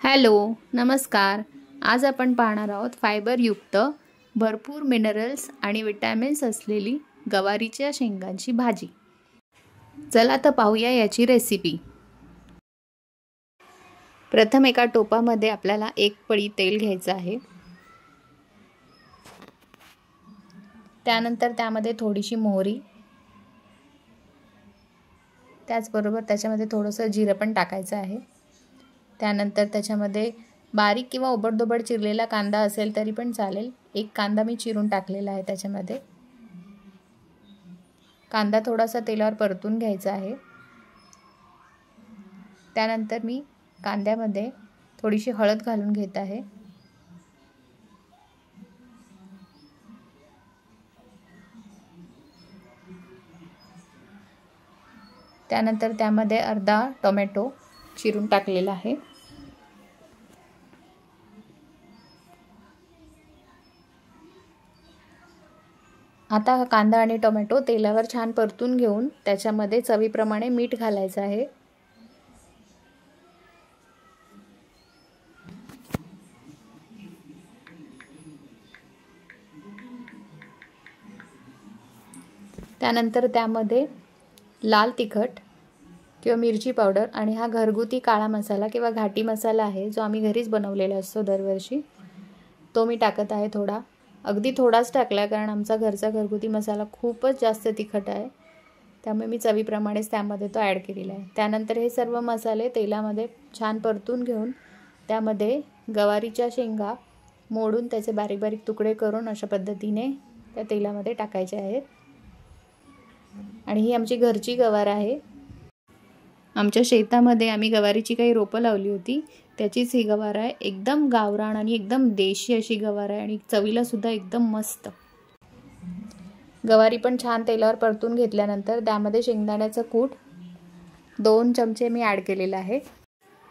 Hello, नमस्कार. आज आपण पाहणार आहोत फायबरयुक्त भरपूर मिनरल्स आणि विटॅमिन्स असलेली गवारीच्या शेंगांची भाजी. चला तर पाहूया याची रेसिपी. प्रथम एका टोपामध्ये आपल्याला 1 पळी तेल घ्यायचं आहे. त्यानंतर त्यामध्ये थोडीशी मोहरी, त्याचबरोबर त्याच्यामध्ये थोडंसं जिरं पण टाकायचं आहे. त्यानंतर त्याच्यामध्ये बारीक किंवा ओबडधोबड चिरलेला कांदा असेल तरी पण चालेल. 1 कांदा मी चिरून टाकलेला आहे त्याच्यामध्ये. कांदा थोडासा तेलावर परतून घ्यायचा आहे. त्यानंतर मी कांद्यामध्ये थोडीशी हळद घालून घेत आहे. त्यानंतर त्यामध्ये अर्धा टोमॅटो चिरून टाकलेला आहे. आता हा कांदा आणि टोमॅटो तेलावर छान परतून घेऊन त्याच्यामध्ये चवीप्रमाणे मीठ घालायचं आहे. त्यानंतर त्यामध्ये लाल तिखट किंवा मिरची पावडर आणि हा घरगुती काळा मसाला किंवा घाटी मसाला आहे, जो आम्ही घरीच बनवलेला असतो दरवर्षी, तो मी टाकत आहे थोडा. अगदी थोडाच टाकला कारण आमचा घरचा घरगुती मसाला खूपच जास्त तिखट आहे, त्यामुळे मी चवीप्रमाणेच त्यामध्ये तो ॲड केलेला आहे. त्यानंतर हे सर्व मसाले तेलामध्ये छान परतून घेऊन त्यामध्ये गवारीच्या शेंगा मोडून त्याचे बारीक बारीक तुकडे करून अशा पद्धतीने त्या तेलामध्ये टाकायचे आहेत. आणि ही आमची घरची गवार आहे. आमच्या शेतामध्ये आम्ही गवारीची काही रोपं लावली होती, त्याचीच ही गवार आहे. एकदम गावरान आणि एकदम देशी अशी गवार आहे आणि चवीला सुद्धा एकदम मस्त. गवारी पण छान तेलावर परतून घेतल्यानंतर त्यामध्ये शेंगदाण्याचं कूट 2 चमचे मी ॲड केलेला आहे.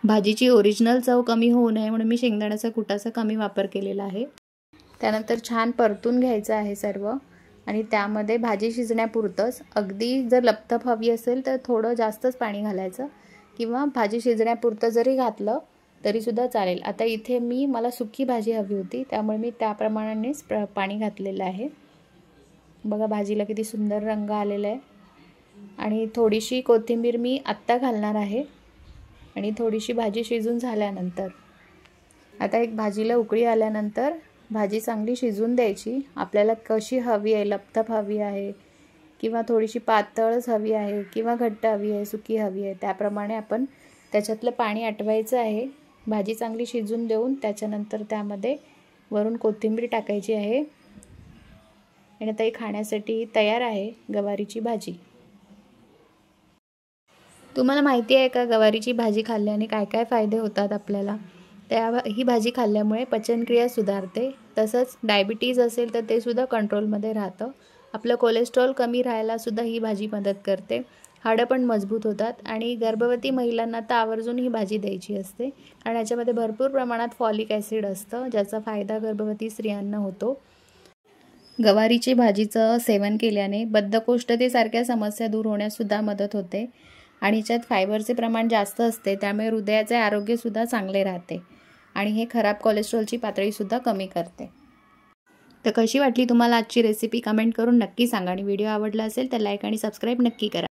भाजीची ओरिजिनल चव कमी होऊ नये म्हणून मी शेंगदाण्याचा कूटाचा कमी वापर केलेला आहे. त्यानंतर छान परतून घ्यायचं आहे सर्व आणि त्यामध्ये भाजी शिजण्यापुरतंच, अगदी जर लपतप हवी असेल तर थोडं जास्तच पाणी घालायचं किंवा भाजी शिजण्यापुरतं जरी घातलं तरीसुद्धा चालेल. आता इथे मला सुकी भाजी हवी होती, त्यामुळे मी त्याप्रमाणेच पाणी घातलेलं आहे. बघा भाजीला किती सुंदर रंग आलेला आहे. आणि थोडीशी कोथिंबीर मी आत्ता घालणार आहे आणि थोडीशी भाजी शिजून झाल्यानंतर. आता एक भाजीला उकळी आल्यानंतर भाजी चांगली शिजून द्यायची. आपल्याला कशी हवी आहे, लपतप हवी आहे किंवा थोडीशी पातळच हवी आहे किंवा घट्ट हवी आहे, सुकी हवी आहे, त्याप्रमाणे आपण त्याच्यातलं पाणी आटवायचं आहे. भाजी चांगली शिजून देऊन त्याच्यानंतर त्यामध्ये वरून कोथिंबीर टाकायची आहे आणि आता ही खाण्यासाठी तयार आहे गवारीची भाजी. तुम्हाला माहिती आहे का गवारीची भाजी खाल्ल्याने काय काय फायदे होतात आपल्याला? ही भाजी खाल्ल्यामुळे पचनक्रिया सुधारते, तसंच डायबिटीज असेल तर ते सुद्धा कंट्रोलमध्ये राहतं. आपलं कोलेस्ट्रॉल कमी राहायला सुद्धा ही भाजी मदत करते. हाडं पण मजबूत होतात आणि गर्भवती महिलांना तर आवर्जून ही भाजी द्यायची असते आणि याच्यामध्ये भरपूर प्रमाणात फॉलिक ॲसिड असतं, ज्याचा फायदा गर्भवती स्त्रियांना होतो. गवारीची भाजीचं सेवन केल्याने बद्धकोष्ठतेसारख्या समस्या दूर होण्याससुद्धा मदत होते आणि याच्यात फायबरचे प्रमाण जास्त असते, त्यामुळे हृदयाचे आरोग्यसुद्धा चांगले राहते आणि हे खराब कोलेस्ट्रॉलची पातळीसुद्धा कमी करते. तर कशी वाटली तुम्हाला आजची रेसिपी कमेंट करून नक्की सांगा आणि व्हिडिओ आवडला असेल तर लाईक आणि सबस्क्राईब नक्की करा.